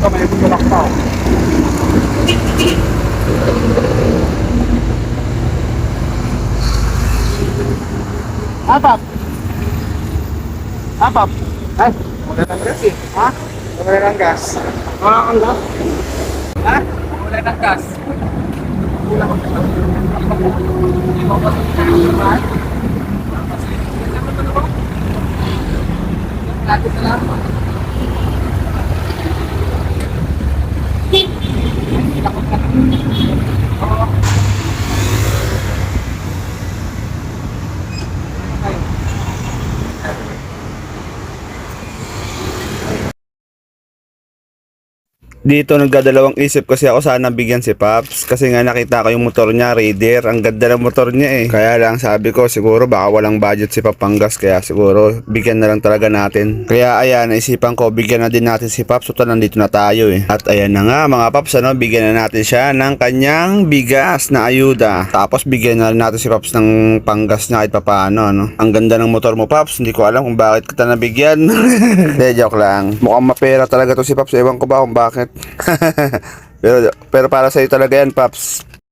Ito, may bulak pa. Apap. Apap. Ay, wala ng gas eh. Ha? Wala ng gas. Wala kang gas? Ha? Wala ng gas. Wala kang gas. Dito nagdadalawang isip kasi ako sana bigyan si Paps kasi nga nakita ko yung motor niya, Raider. Ang ganda ng motor niya eh. Kaya lang sabi ko siguro baka walang budget si Papangas kaya siguro bigyan na lang talaga natin. Kaya ayan, naisipan ko bigyan na din natin si Paps. So nandito na tayo eh. At ayan na nga mga Paps, ano, bigyan na natin siya ng kanyang bigas na ayuda. Tapos bigyan na natin si Paps ng panggas na kahit papaano. Ano. Ang ganda ng motor mo Paps, hindi ko alam kung bakit kita nabigyan. De, joke lang. Mukhang mapera talaga to si Paps. Ewan ko ba kung bakit. pero para sa iyo talaga yan, Paps.